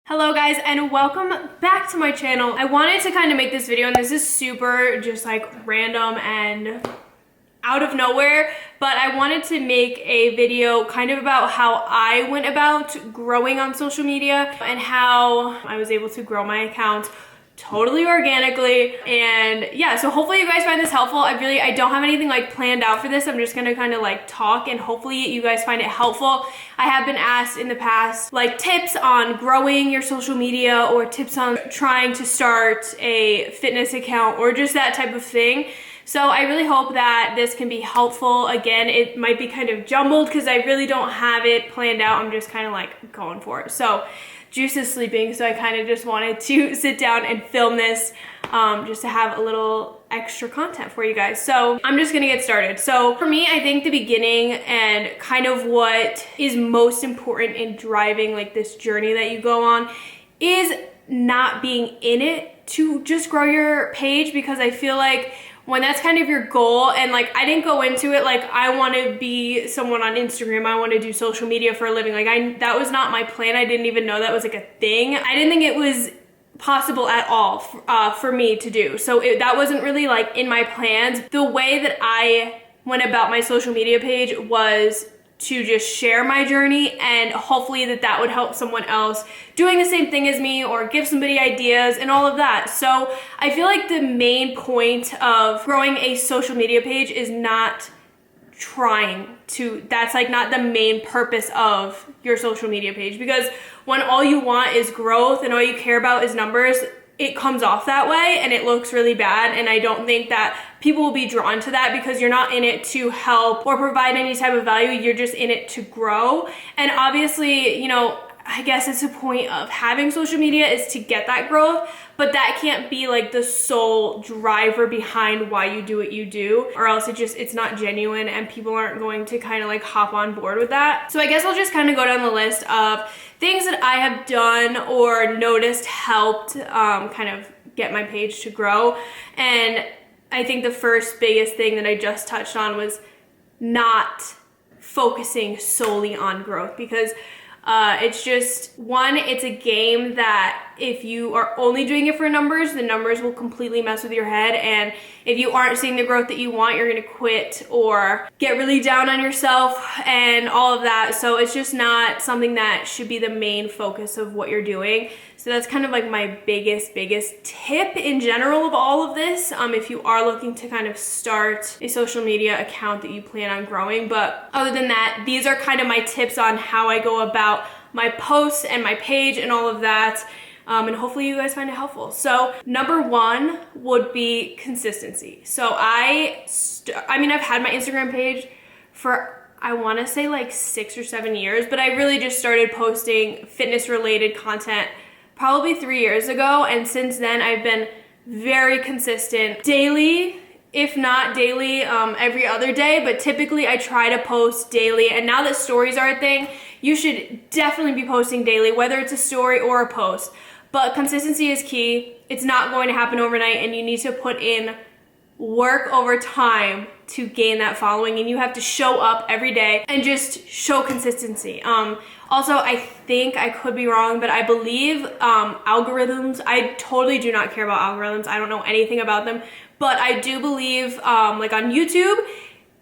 Hello guys, and welcome back to my channel. I wanted to kind of make this video, and this is super just like random and out of nowhere, but I wanted to make a video kind of about how I went about growing on social media and how I was able to grow my account totally organically. And yeah, so hopefully you guys find this helpful. I don't have anything like planned out for this. I'm just gonna kind of like talk, and hopefully you guys find it helpful. I have been asked in the past like tips on growing your social media or tips on trying to start a fitness account or just that type of thing. So I really hope that this can be helpful. Again, it might be kind of jumbled because I really don't have it planned out. I'm just kind of like going for it. So Juice is sleeping, so I kind of just wanted to sit down and film this just to have a little extra content for you guys. So I'm just gonna get started. So for me, I think the beginning and kind of what is most important in driving like this journey that you go on is not being in it to just grow your page, because I feel like when that's kind of your goal, and like I didn't go into it like I want to be someone on Instagram, I want to do social media for a living. Like that was not my plan. I didn't even know that was like a thing. I didn't think it was possible at all for me to do. So that wasn't really like in my plans. The way that I went about my social media page was to just share my journey, and hopefully that would help someone else doing the same thing as me, or give somebody ideas and all of that. So I feel like the main point of growing a social media page is not that's like not the main purpose of your social media page, because when all you want is growth and all you care about is numbers, it comes off that way and it looks really bad. And I don't think that people will be drawn to that, because you're not in it to help or provide any type of value. You're just in it to grow. And obviously, you know, I guess it's a point of having social media is to get that growth, but that can't be like the sole driver behind why you do what you do, or else it's not genuine and people aren't going to kind of like hop on board with that. So I guess I'll just kind of go down the list of things that I have done or noticed helped kind of get my page to grow. And I think the first biggest thing that I just touched on was not focusing solely on growth, because it's just, it's a game that if you are only doing it for numbers, the numbers will completely mess with your head. And if you aren't seeing the growth that you want, you're gonna quit or get really down on yourself and all of that. So it's just not something that should be the main focus of what you're doing. So that's kind of like my biggest tip in general of all of this, if you are looking to kind of start a social media account that you plan on growing. But other than that, these are kind of my tips on how I go about my posts and my page and all of that. And hopefully you guys find it helpful. So number one would be consistency. So I mean, I've had my Instagram page for, I want to say like 6 or 7 years, but I really just started posting fitness related content probably 3 years ago. And since then I've been very consistent daily, if not daily, every other day, but typically I try to post daily. And now that stories are a thing, you should definitely be posting daily, whether it's a story or a post. But consistency is key. It's not going to happen overnight, and you need to put in work over time to gain that following, and you have to show up every day and just show consistency. Also, I think, I could be wrong, but I believe algorithms, I totally do not care about algorithms. I don't know anything about them, but I do believe like on YouTube,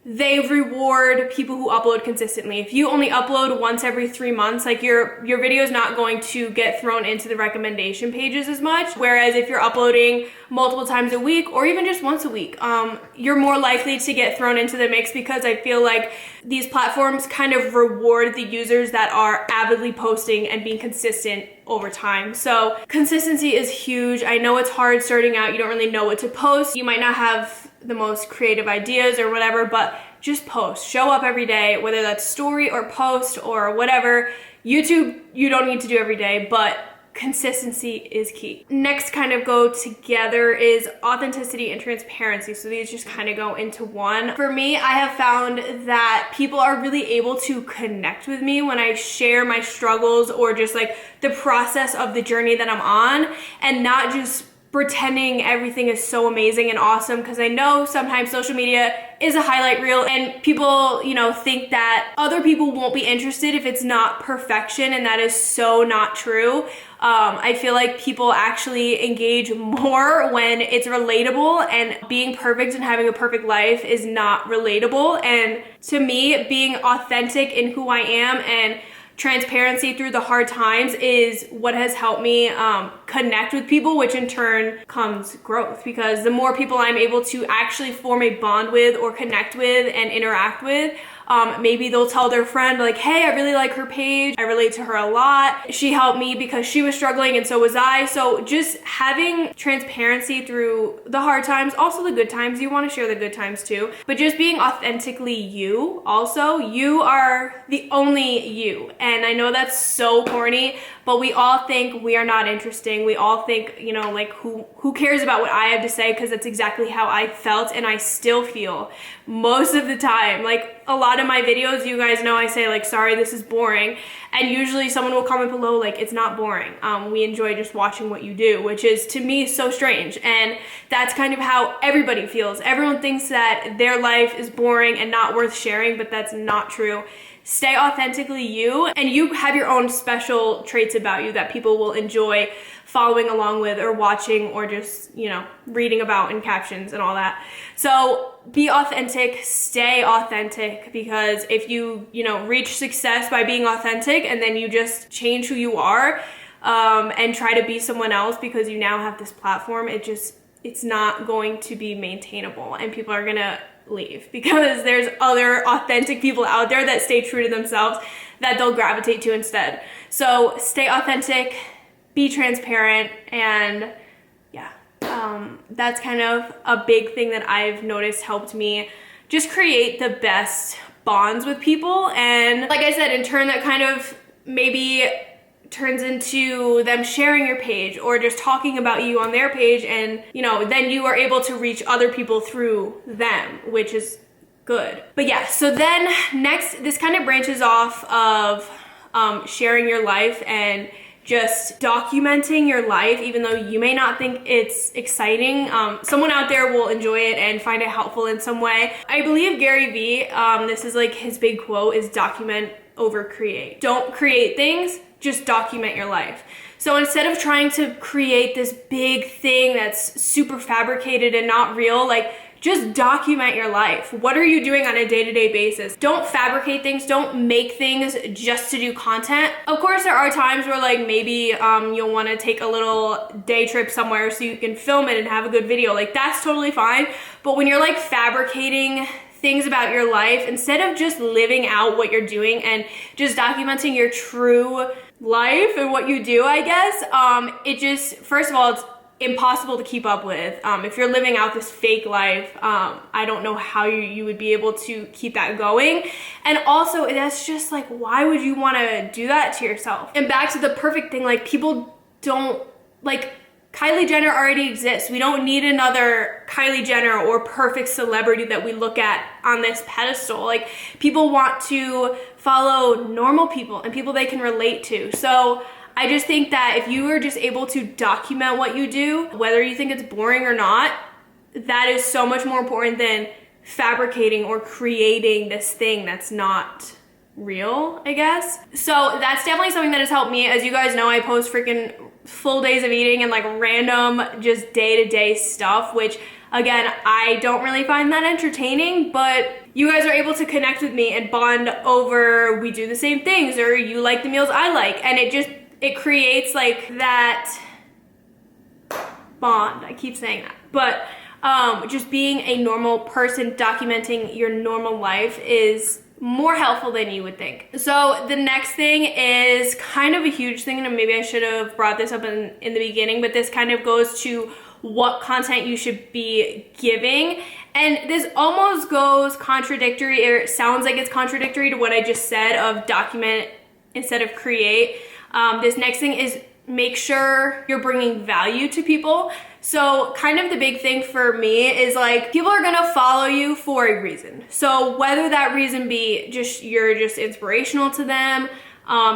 they reward people who upload consistently. If you only upload once every 3 months, like your video is not going to get thrown into the recommendation pages as much. Whereas if you're uploading multiple times a week or even just once a week, you're more likely to get thrown into the mix, because I feel like these platforms kind of reward the users that are avidly posting and being consistent over time. So consistency is huge. I know it's hard starting out. You don't really know what to post. You might not have the most creative ideas or whatever, but just post. Show up every day, whether that's story or post or whatever. YouTube, you don't need to do every day, but consistency is key. Next kind of go together is authenticity and transparency. So these just kind of go into one. For me, I have found that people are really able to connect with me when I share my struggles or just like the process of the journey that I'm on, and not just pretending everything is so amazing and awesome, because I know sometimes social media is a highlight reel and people, you know, think that other people won't be interested if it's not perfection, and that is so not true. I feel like people actually engage more when it's relatable, and being perfect and having a perfect life is not relatable. And to me, being authentic in who I am and transparency through the hard times is what has helped me connect with people, which in turn comes growth, because the more people I'm able to actually form a bond with or connect with and interact with, maybe they'll tell their friend like, hey, I really like her page, I relate to her a lot, she helped me because she was struggling and so was I. So just having transparency through the hard times, also the good times, you want to share the good times too, but just being authentically you. Also, you are the only you, and I know that's so corny, but we all think we are not interesting. We all think, you know, like who cares about what I have to say, because that's exactly how I felt and I still feel most of the time. Like a lot of my videos, you guys know I say like, sorry, this is boring. And usually someone will comment below like, it's not boring. We enjoy just watching what you do, which is to me so strange. And that's kind of how everybody feels. Everyone thinks that their life is boring and not worth sharing, but that's not true. Stay authentically you, and you have your own special traits about you that people will enjoy following along with or watching or just, you know, reading about in captions and all that. So be authentic, stay authentic, because if you know, reach success by being authentic and then you just change who you are and try to be someone else because you now have this platform, it's not going to be maintainable, and people are gonna leave, because there's other authentic people out there that stay true to themselves that they'll gravitate to instead. So stay authentic, be transparent, and yeah, that's kind of a big thing that I've noticed helped me just create the best bonds with people. And like I said, in turn, that kind of maybe turns into them sharing your page or just talking about you on their page, and you know, then you are able to reach other people through them, which is good. But yeah, so then next, this kind of branches off of sharing your life and just documenting your life, even though you may not think it's exciting. Someone out there will enjoy it and find it helpful in some way. I believe Gary Vee, this is like his big quote, is document over create. Don't create things, just document your life. So instead of trying to create this big thing that's super fabricated and not real, like just document your life. What are you doing on a day-to-day basis? Don't fabricate things, don't make things just to do content. Of course, there are times where like maybe you'll wanna take a little day trip somewhere so you can film it and have a good video. Like that's totally fine. But when you're like fabricating things about your life, instead of just living out what you're doing and just documenting your true life and what you do, I guess, it just, first of all, it's impossible to keep up with. If you're living out this fake life, I don't know how you would be able to keep that going. And also, that's just like, why would you want to do that to yourself? And back to the perfect thing, like people don't, like Kylie Jenner already exists. We don't need another Kylie Jenner or perfect celebrity that we look at on this pedestal. Like people want to follow normal people and people they can relate to. So I just think that if you are just able to document what you do, whether you think it's boring or not, that is so much more important than fabricating or creating this thing that's not real, I guess. So that's definitely something that has helped me. As you guys know, I post freaking full days of eating and like random just day-to-day stuff, which again, I don't really find that entertaining, but you guys are able to connect with me and bond over, we do the same things, or you like the meals I like, and it creates like that bond. I keep saying that, but just being a normal person, documenting your normal life is more helpful than you would think. So the next thing is kind of a huge thing, and maybe I should have brought this up in the beginning, but this kind of goes to what content you should be giving. And this almost goes contradictory, or it sounds like it's contradictory to what I just said of document instead of create. This next thing is make sure you're bringing value to people. So kind of the big thing for me is like, people are gonna follow you for a reason. So whether that reason be you're just inspirational to them,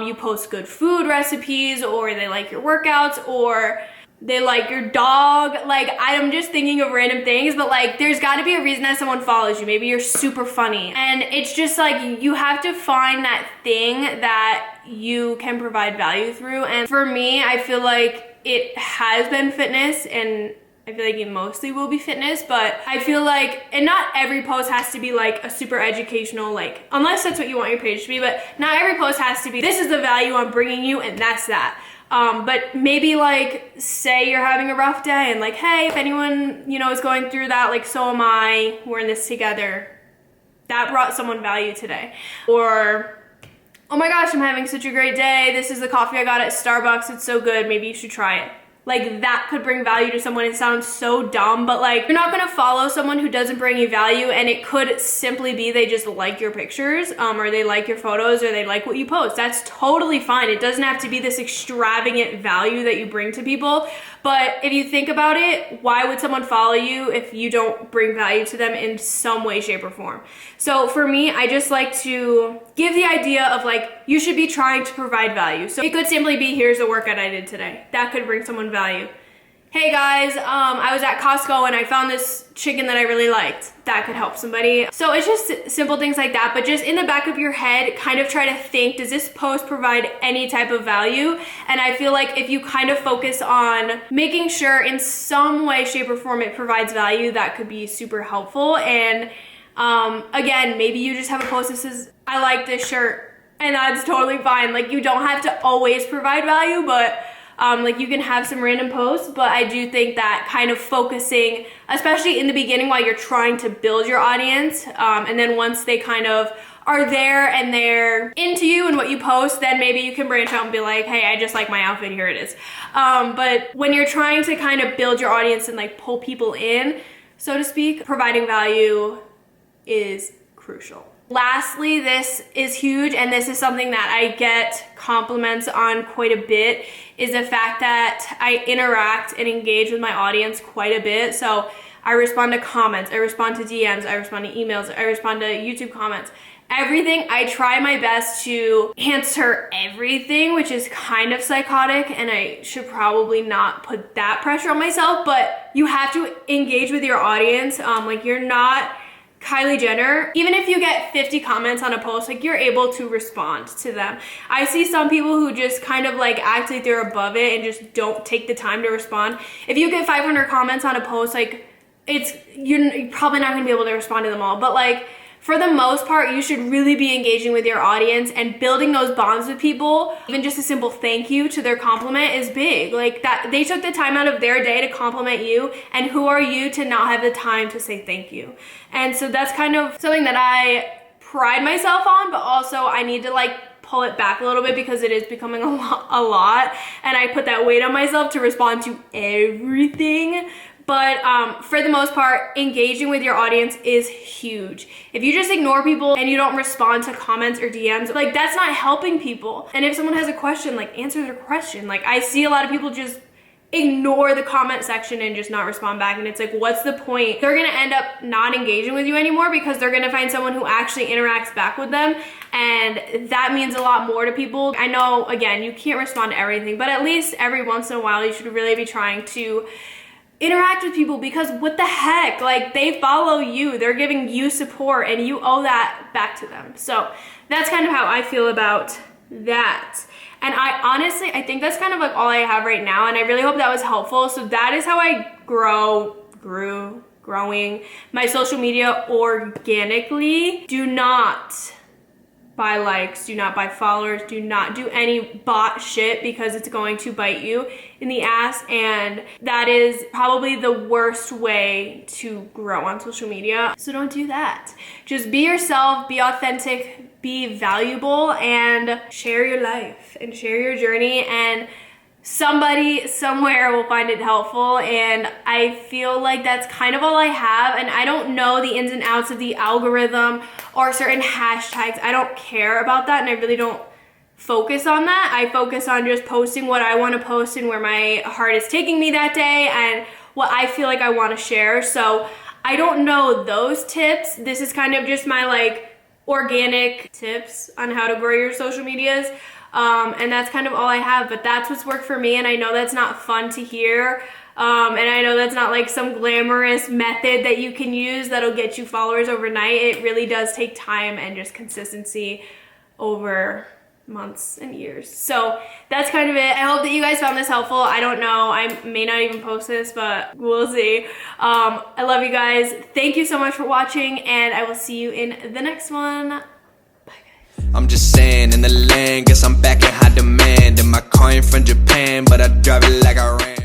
you post good food recipes, or they like your workouts, or they like your dog. Like, I'm just thinking of random things, but like, there's got to be a reason that someone follows you. Maybe you're super funny. And it's just like, you have to find that thing that you can provide value through. And for me, I feel like it has been fitness, and I feel like it mostly will be fitness, but I feel like, and not every post has to be like a super educational, like, unless that's what you want your page to be, but not every post has to be, this is the value I'm bringing you, and that's that. But maybe like, say you're having a rough day and like, hey, if anyone, you know, is going through that, like, so am I, we're in this together. That brought someone value today. Or, oh my gosh, I'm having such a great day. This is the coffee I got at Starbucks. It's so good. Maybe you should try it. Like, that could bring value to someone. It sounds so dumb, but like, you're not gonna follow someone who doesn't bring you value, and it could simply be they just like your pictures, or they like your photos, or they like what you post. That's totally fine. It doesn't have to be this extravagant value that you bring to people. But if you think about it, why would someone follow you if you don't bring value to them in some way, shape, or form? So for me, I just like to give the idea of like, you should be trying to provide value. So it could simply be, here's the workout I did today. That could bring someone value. Hey guys, I was at Costco and I found this chicken that I really liked. That could help somebody. So it's just simple things like that, but just in the back of your head, kind of try to think, does this post provide any type of value? And I feel like if you kind of focus on making sure in some way, shape, or form it provides value, that could be super helpful. And again, maybe you just have a post that says, I like this shirt, and that's totally fine. Like, you don't have to always provide value, but like, you can have some random posts. But I do think that kind of focusing, especially in the beginning while you're trying to build your audience, and then once they kind of are there and they're into you and what you post, then maybe you can branch out and be like, hey, I just like my outfit, here it is. But when you're trying to kind of build your audience and like pull people in, so to speak, providing value is crucial. Lastly, this is huge, and this is something that I get compliments on quite a bit, is the fact that I interact and engage with my audience quite a bit. So I respond to comments, I respond to DMs, I respond to emails, I respond to YouTube comments. Everything, I try my best to answer everything, which is kind of psychotic, and I should probably not put that pressure on myself, but you have to engage with your audience. Like, you're not Kylie Jenner. Even if you get 50 comments on a post, like, you're able to respond to them. I see some people who just kind of like act like they're above it and just don't take the time to respond. If you get 500 comments on a post, like, you're probably not gonna be able to respond to them all, but like, for the most part, you should really be engaging with your audience and building those bonds with people. Even just a simple thank you to their compliment is big. Like, that they took the time out of their day to compliment you, and who are you to not have the time to say thank you? And so that's kind of something that I pride myself on, but also I need to like pull it back a little bit because it is becoming a lot, and I put that weight on myself to respond to everything. But for the most part, engaging with your audience is huge. If you just ignore people and you don't respond to comments or DMs, like, that's not helping people. And if someone has a question, like, answer their question. Like, I see a lot of people just ignore the comment section and just not respond back, and it's like, what's the point? They're gonna end up not engaging with you anymore because they're gonna find someone who actually interacts back with them, and that means a lot more to people. I know, again, you can't respond to everything, but at least every once in a while you should really be trying to interact with people, because what the heck, like, they follow you, they're giving you support, and you owe that back to them. So that's kind of how I feel about that. And I honestly, I think that's kind of like all I have right now, and I really hope that was helpful. So that is how I growing my social media organically. Do not buy likes, do not buy followers, do not do any bot shit, because it's going to bite you in the ass, and that is probably the worst way to grow on social media. So don't do that. Just be yourself, be authentic, be valuable, and share your life and share your journey, and somebody somewhere will find it helpful. And I feel like that's kind of all I have, and I don't know the ins and outs of the algorithm or certain hashtags. I don't care about that, and I really don't focus on that. I focus on just posting what I want to post and where my heart is taking me that day and what I feel like I want to share. So I don't know those tips. This is kind of just my like organic tips on how to grow your social medias. And that's kind of all I have, but that's what's worked for me, and I know that's not fun to hear. And I know that's not like some glamorous method that you can use that'll get you followers overnight. It really does take time and just consistency over months and years. So that's kind of it. I hope that you guys found this helpful. I don't know, I may not even post this, but we'll see. I love you guys. Thank you so much for watching, and I will see you in the next one. Bye, guys. I'm just saying, in the land, guess I'm back in high demand. And my car ain't from Japan, but I drive it like I ran.